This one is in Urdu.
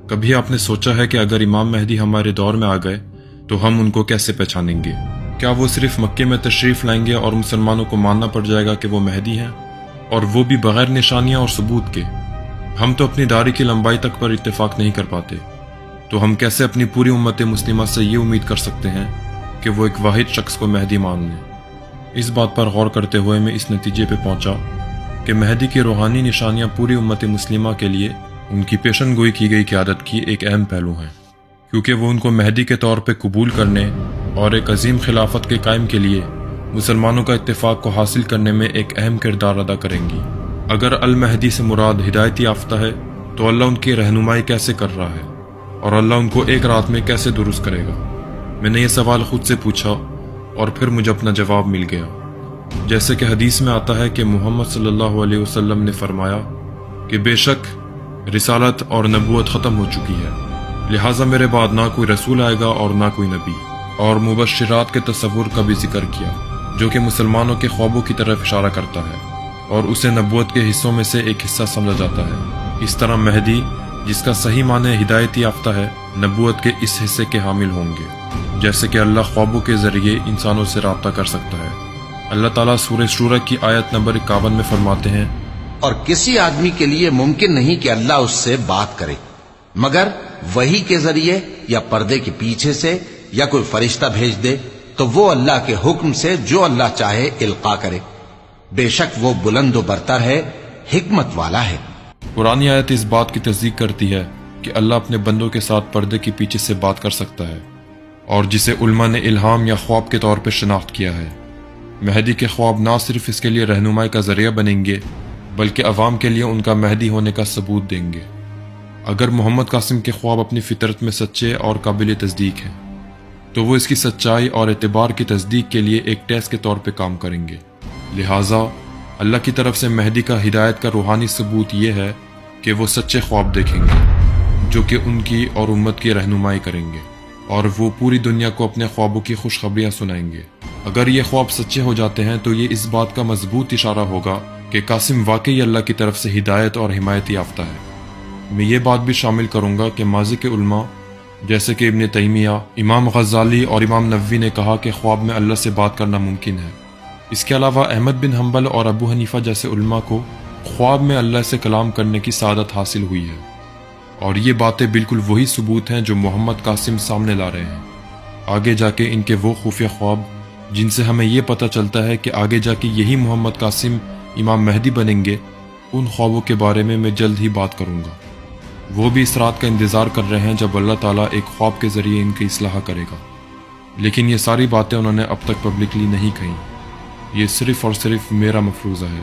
کبھی آپ نے سوچا ہے کہ اگر امام مہدی ہمارے دور میں آ گئے تو ہم ان کو کیسے پہچانیں گے؟ کیا وہ صرف مکے میں تشریف لائیں گے اور مسلمانوں کو ماننا پڑ جائے گا کہ وہ مہدی ہیں، اور وہ بھی بغیر نشانیاں اور ثبوت کے؟ ہم تو اپنی داڑھی کی لمبائی تک پر اتفاق نہیں کر پاتے، تو ہم کیسے اپنی پوری امت مسلمہ سے یہ امید کر سکتے ہیں کہ وہ ایک واحد شخص کو مہدی مان لیں؟ اس بات پر غور کرتے ہوئے میں اس نتیجے پہ پہنچا کہ مہدی کی روحانی نشانیاں پوری امت مسلمہ کے لیے ان کی پیشن گوئی کی گئی قیادت کی ایک اہم پہلو ہیں، کیونکہ وہ ان کو مہدی کے طور پہ قبول کرنے اور ایک عظیم خلافت کے قائم کے لیے مسلمانوں کا اتفاق کو حاصل کرنے میں ایک اہم کردار ادا کریں گی۔ اگر المہدی سے مراد ہدایت یافتہ ہے تو اللہ ان کی رہنمائی کیسے کر رہا ہے، اور اللہ ان کو ایک رات میں کیسے درست کرے گا؟ میں نے یہ سوال خود سے پوچھا اور پھر مجھے اپنا جواب مل گیا۔ جیسے کہ حدیث میں آتا ہے کہ محمد صلی اللہ علیہ وسلم نے فرمایا کہ بے شک رسالت اور نبوت ختم ہو چکی ہے، لہٰذا میرے بعد نہ کوئی رسول آئے گا اور نہ کوئی نبی، اور مبشرات کے تصور کا بھی ذکر کیا جو کہ مسلمانوں کے خوابوں کی طرف اشارہ کرتا ہے اور اسے نبوت کے حصوں میں سے ایک حصہ سمجھا جاتا ہے۔ اس طرح مہدی، جس کا صحیح معنی ہدایت یافتہ ہے، نبوت کے اس حصے کے حامل ہوں گے، جیسے کہ اللہ خوابوں کے ذریعے انسانوں سے رابطہ کر سکتا ہے۔ اللہ تعالیٰ سورہ شورى کی آیت نمبر 51 میں فرماتے ہیں، اور کسی آدمی کے لیے ممکن نہیں کہ اللہ اس سے بات کرے مگر وحی کے ذریعے یا پردے کے پیچھے سے یا کوئی فرشتہ بھیج دے، تو وہ اللہ کے حکم سے جو اللہ چاہے القا کرے۔ بے شک وہ بلند و برتر ہے، حکمت والا ہے۔ پرانی آیت اس بات کی تصدیق کرتی ہے کہ اللہ اپنے بندوں کے ساتھ پردے کے پیچھے سے بات کر سکتا ہے، اور جسے علماء نے الہام یا خواب کے طور پر شناخت کیا ہے۔ مہدی کے خواب نہ صرف اس کے لیے رہنمائی کا ذریعہ بنیں گے بلکہ عوام کے لیے ان کا مہدی ہونے کا ثبوت دیں گے۔ اگر محمد قاسم کے خواب اپنی فطرت میں سچے اور قابل تصدیق ہیں تو وہ اس کی سچائی اور اعتبار کی تصدیق کے لیے ایک ٹیسٹ کے طور پہ کام کریں گے۔ لہٰذا اللہ کی طرف سے مہدی کا ہدایت کا روحانی ثبوت یہ ہے کہ وہ سچے خواب دیکھیں گے جو کہ ان کی اور امت کی رہنمائی کریں گے، اور وہ پوری دنیا کو اپنے خوابوں کی خوشخبریاں سنائیں گے۔ اگر یہ خواب سچے ہو جاتے ہیں تو یہ اس بات کا مضبوط اشارہ ہوگا کہ قاسم واقعی اللہ کی طرف سے ہدایت اور حمایت یافتہ ہے۔ میں یہ بات بھی شامل کروں گا کہ ماضی کے علماء جیسے کہ ابن تیمیہ، امام غزالی اور امام نووی نے کہا کہ خواب میں اللہ سے بات کرنا ممکن ہے۔ اس کے علاوہ احمد بن حنبل اور ابو حنیفہ جیسے علماء کو خواب میں اللہ سے کلام کرنے کی سعادت حاصل ہوئی ہے، اور یہ باتیں بالکل وہی ثبوت ہیں جو محمد قاسم سامنے لا رہے ہیں۔ آگے جا کے ان کے وہ خفیہ خواب جن سے ہمیں یہ پتہ چلتا ہے کہ آگے جا کے یہی محمد قاسم امام مہدی بنیں گے، ان خوابوں کے بارے میں جلد ہی بات کروں گا۔ وہ بھی اس رات کا انتظار کر رہے ہیں جب اللہ تعالیٰ ایک خواب کے ذریعے ان کی اصلاح کرے گا، لیکن یہ ساری باتیں انہوں نے اب تک پبلکلی نہیں کہیں۔ یہ صرف اور صرف میرا مفروضہ ہے۔